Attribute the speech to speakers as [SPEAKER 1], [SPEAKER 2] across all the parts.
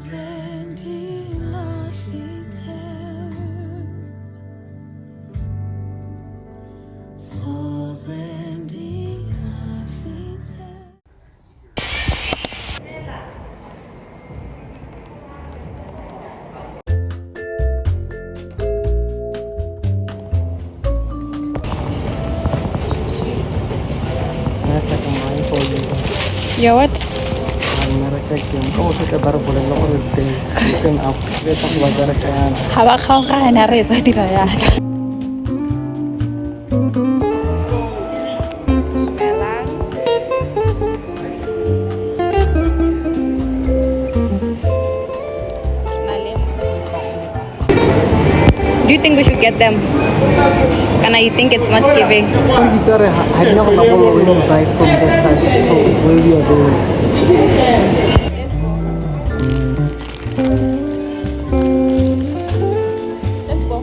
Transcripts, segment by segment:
[SPEAKER 1] Yeah, what? Ha ba kgaogana re etsa dira yana. Do you think we should get them? Kana, you think it's not giving?
[SPEAKER 2] I never buy from this side to where we are doing.
[SPEAKER 1] Let's go.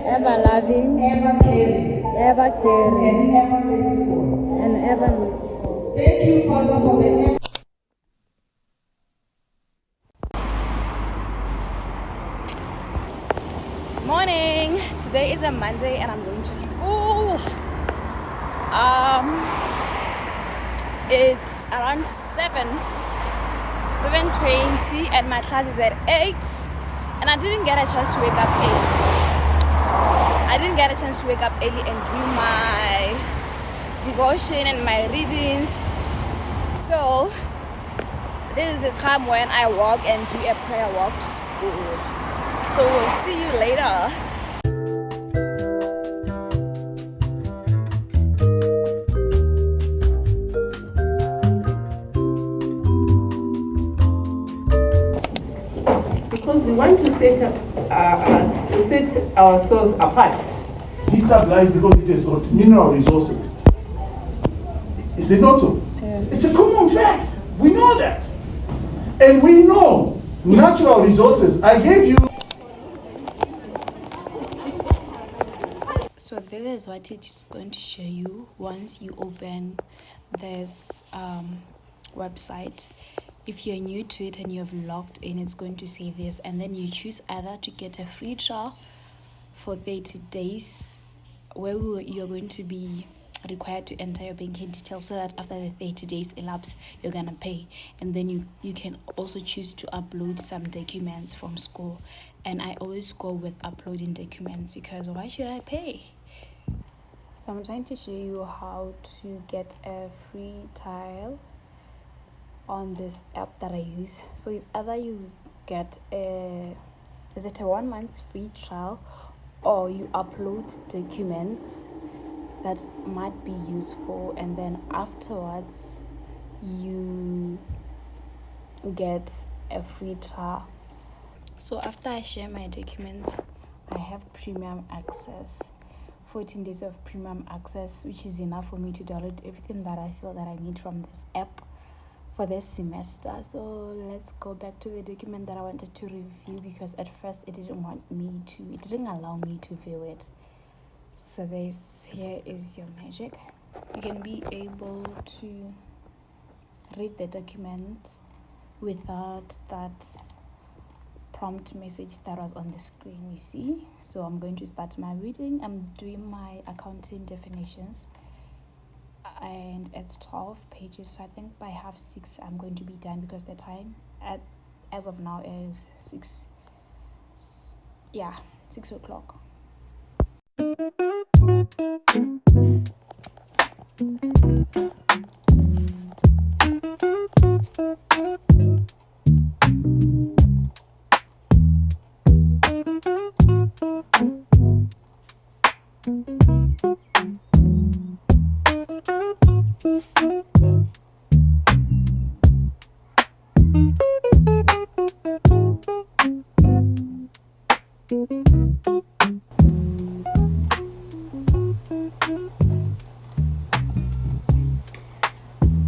[SPEAKER 1] Ever loving, ever caring, and ever merciful.
[SPEAKER 3] Thank you, Father, for the
[SPEAKER 1] Morning. Today is a Monday and I'm going to school. It's around 7:20 and my class is at 8 and I didn't get a chance to wake up early. And do my devotion and my readings. So this is the time when I walk and do a prayer walk to school. So we'll see you later.
[SPEAKER 4] Because we want to set ourselves apart.
[SPEAKER 5] Destabilized because it has got mineral resources. Is it not so?
[SPEAKER 1] Yeah.
[SPEAKER 5] It's a common fact. We know that. And we know natural resources. I gave you.
[SPEAKER 1] So this is what it is going to show you once you open this website. If you're new to it and you have logged in, it's going to say this, and then you choose either to get a free trial for 30 days where you're going to be required to enter your banking details so that after the 30 days elapse you're gonna pay, and then you can also choose to upload some documents from school. And I always go with uploading documents because why should I pay? So I'm trying to show you how to get a free trial on this app that I use. So it's either you get a 1 month free trial, or you upload documents that might be useful, and then afterwards you get a free trial. So after I share my documents, I have premium access, 14 days of premium access, which is enough for me to download everything that I feel that I need from this app for this semester. So let's go back to the document that I wanted to review, because at first it didn't allow me to view it. So here is your magic. You can be able to read the document without that prompt message that was on the screen, you see. So I'm going to start my reading. I'm doing my accounting definitions, and it's 12 pages, so I think by half 6 I'm going to be done, because the time as of now is 6 o'clock.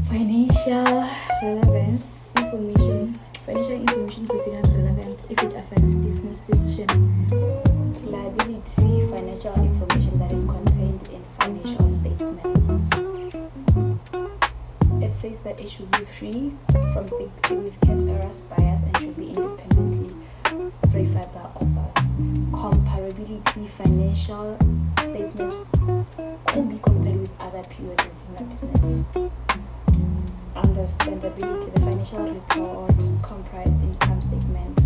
[SPEAKER 1] Financial information considered relevant if it affects business decision. Liability, financial information that is contained in financial statements. It says that it should be free from significant errors, bias, and should be independently verified by authors. Comparability, financial statements could be compared with other periods in similar business. Understandability, the financial reports comprise income statement.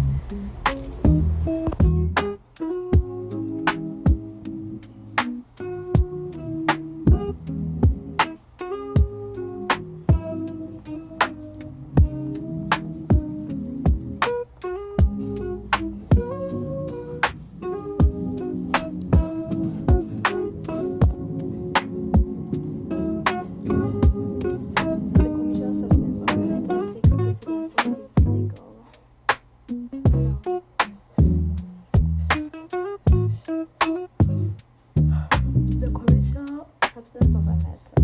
[SPEAKER 1] Substance of a matter.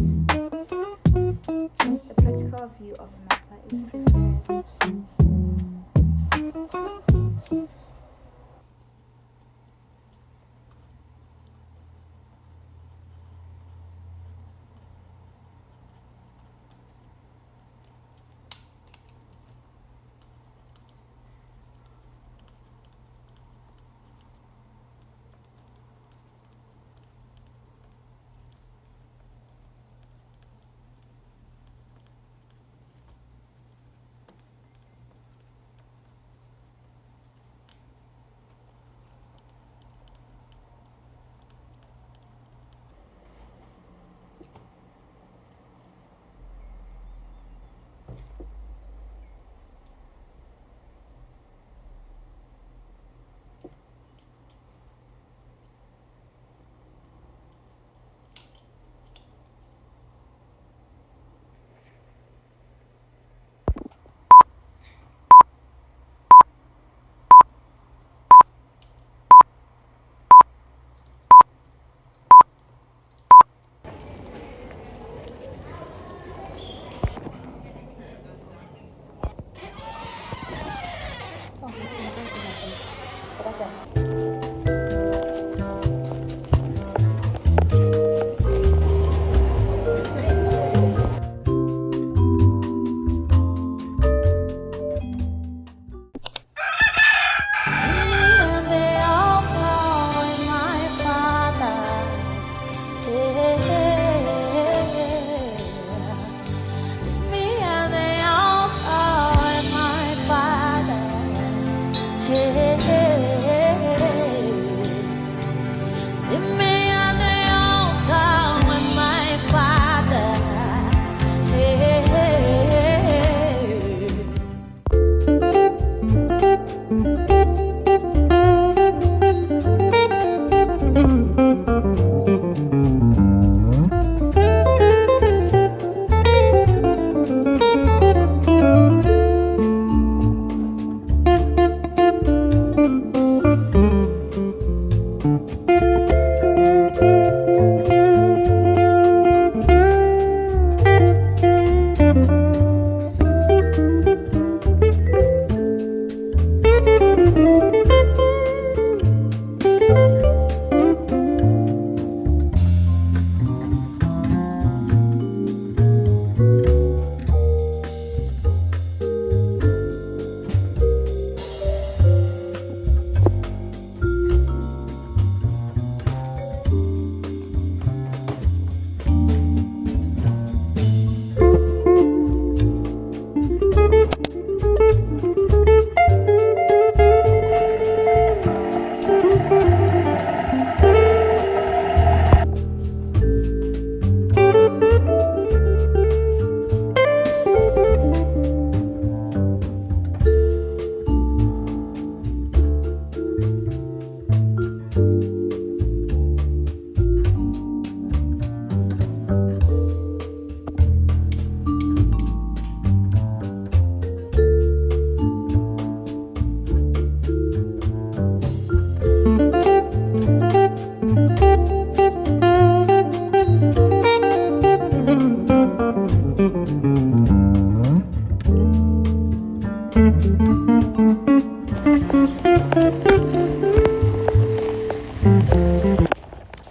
[SPEAKER 1] The practical view of a matter is preferred.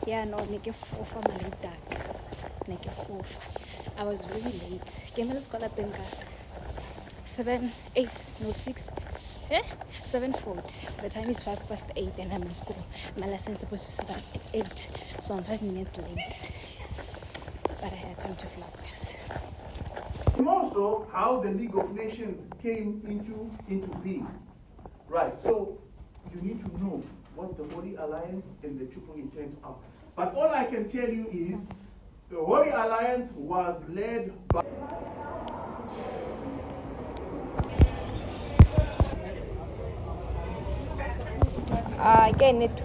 [SPEAKER 1] Yeah, no, make a fofa malita. Make a fofa. I was really late. Came in school up in 7, 8, no 6. 7:40. The time is 8:05 and I'm in school. My lesson is supposed to start at 8, so I'm 5 minutes late. But I had time to flowers.
[SPEAKER 5] And also how the League of Nations came into being. Right, so you need to know what the Holy Alliance and the Triple Intent are. But all I can tell you is the Holy Alliance was led by
[SPEAKER 1] Again, it